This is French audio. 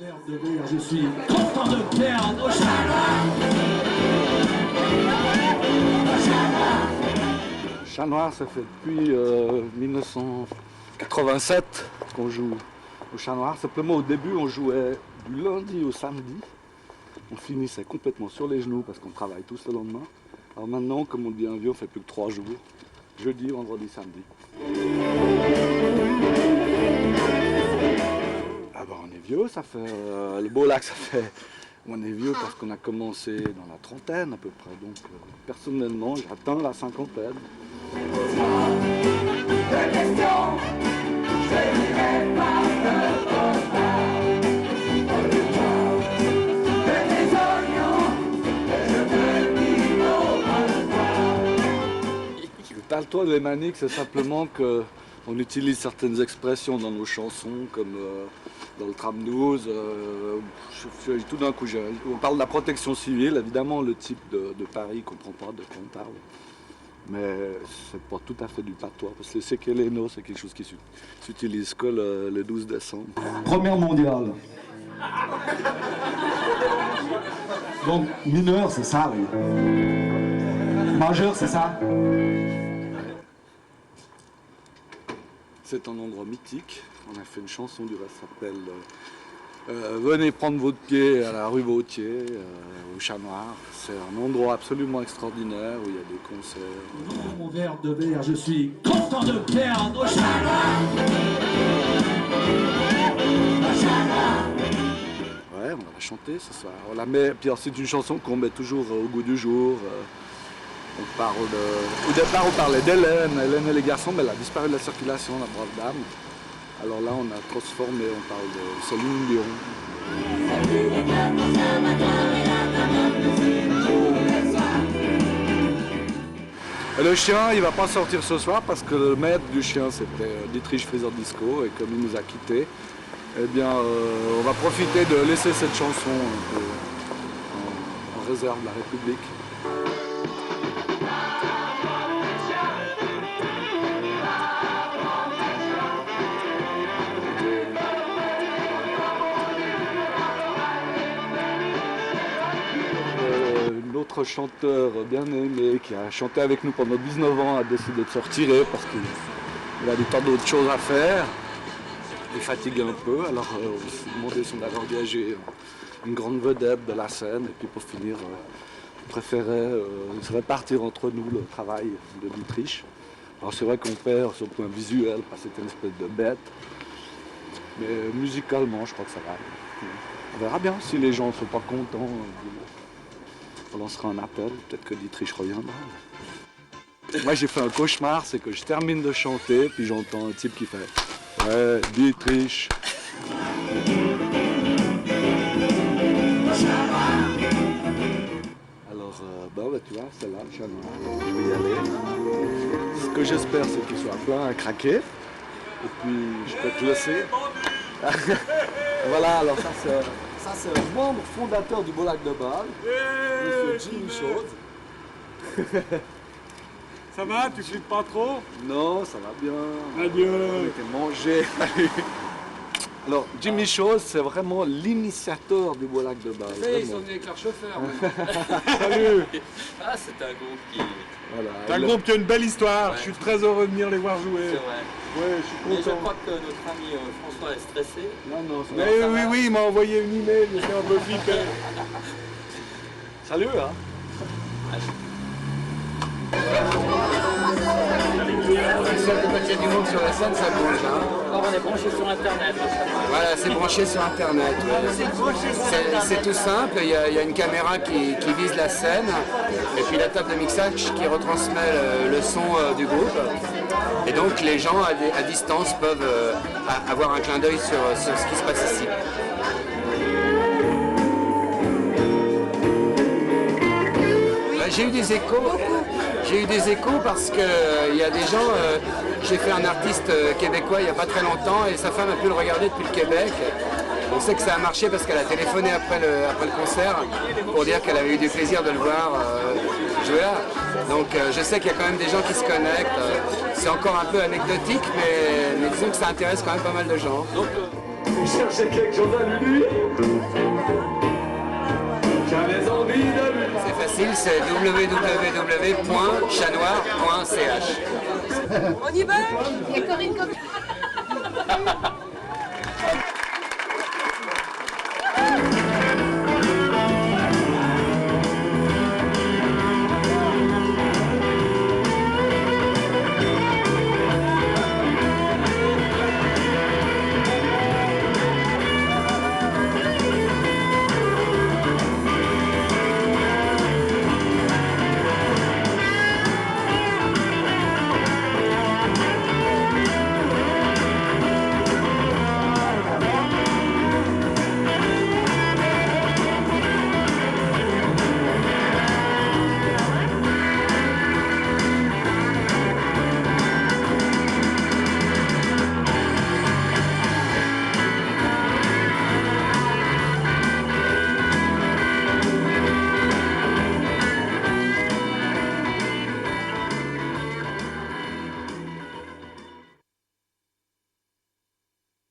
Je suis content de perdre au chat noir. Chat Noir, ça fait depuis 1987 qu'on joue au Chat Noir. Simplement au début on jouait du lundi au samedi. On finissait complètement sur les genoux parce qu'on travaille tous le lendemain. Alors maintenant, comme on devient vieux, on fait plus que 3 jours. Jeudi, vendredi, samedi. Ah ben, on est vieux, ça fait... le beau lac, ça fait... On est vieux parce qu'on a commencé dans la trentaine à peu près. Donc personnellement, j'atteins la cinquantaine. Le taltois de lémanique, c'est simplement qu'on utilise certaines expressions dans nos chansons, comme dans le tram-douze. Tout d'un coup, on parle de la protection civile, évidemment, le type de Paris ne comprend pas de quoi on parle. Mais c'est pas tout à fait du patois, parce que le séqueléno, c'est quelque chose qui s'utilise que le 12 décembre. Première mondiale. Donc mineur, c'est ça, oui. Majeur, c'est ça. C'est un endroit mythique. On a fait une chanson du reste, s'appelle Venez prendre votre pied à la rue Vautier, au Chat Noir. C'est un endroit absolument extraordinaire où il y a des concerts. Dans mon verre de verre, je suis content de perdre au Chat Noir. Ouais, on va la chanter ce soir. On la met, puis c'est une chanson qu'on met toujours au goût du jour. On parle au départ, on parlait d'Hélène, Hélène et les garçons, mais elle a disparu de la circulation, la brave dame. Alors là, on a transformé, on parle de Céline Dion. Et le chien, il va pas sortir ce soir parce que le maître du chien, c'était Dietrich Freezer Disco, et comme il nous a quittés, eh bien, on va profiter de laisser cette chanson en réserve de la République. Notre chanteur bien aimé qui a chanté avec nous pendant 19 ans a décidé de se retirer parce qu'il a des tas d'autres choses à faire. Il est fatigué un peu, alors on s'est demandé si on avait engagé une grande vedette de la scène, et puis pour finir, on préférait se répartir entre nous le travail de Dietrich. Alors c'est vrai qu'on perd sur le point visuel parce que c'était une espèce de bête, mais musicalement je crois que ça va. On verra bien si les gens ne sont pas contents. On lancera un appel, peut-être que Dietrich reviendra. Moi j'ai fait un cauchemar, c'est que je termine de chanter, puis j'entends un type qui fait « Ouais, Dietrich ». Alors, bah tu vois, c'est là, le Chat Noir. Je vais y aller. Ce que j'espère, c'est qu'il soit plein à craquer. Et puis, je peux te laisser. Voilà, alors ça c'est le membre fondateur du Beau Lac de Bâle, monsieur Jimmy Chose. Ça va, tu flippes pas trop? Non, ça va bien. Adieu. On était mangé. Alors, Jimmy Chose, c'est vraiment l'initiateur du Beau Lac de Bâle. Ils sont venus avec leur chauffeur. Salut. Ah, c'est un groupe qui... Voilà, C'est un groupe qui a une belle histoire. Ouais. Je suis très heureux de venir les voir jouer. C'est vrai. Ouais, je suis Mais je content. crois que notre ami François est stressé. Non, non, ça va. Mais oui, il m'a envoyé une email, j'étais un peu flippé. Salut, hein. Quand il y a du monde sur la scène, ça bouge. Hein. Alors on est branché sur Internet. Voilà, c'est branché sur Internet. C'est tout simple, il y a une caméra qui vise la scène, et puis la table de mixage qui retransmet le son du groupe. Et donc les gens à distance peuvent avoir un clin d'œil sur ce qui se passe ici. J'ai eu des échos. J'ai eu des échos parce qu'il y a des gens, j'ai fait un artiste québécois il n'y a pas très longtemps et sa femme a pu le regarder depuis le Québec. On sait que ça a marché parce qu'elle a téléphoné après le concert pour dire qu'elle avait eu du plaisir de le voir jouer là. Donc je sais qu'il y a quand même des gens qui se connectent. C'est encore un peu anecdotique, mais disons que ça intéresse quand même pas mal de gens. Donc, Tu cherchais quelque chose à lui dire. J'avais envie de lui. C'est facile, c'est www.chanoir.ch. On y va? Il y a Corinne comme...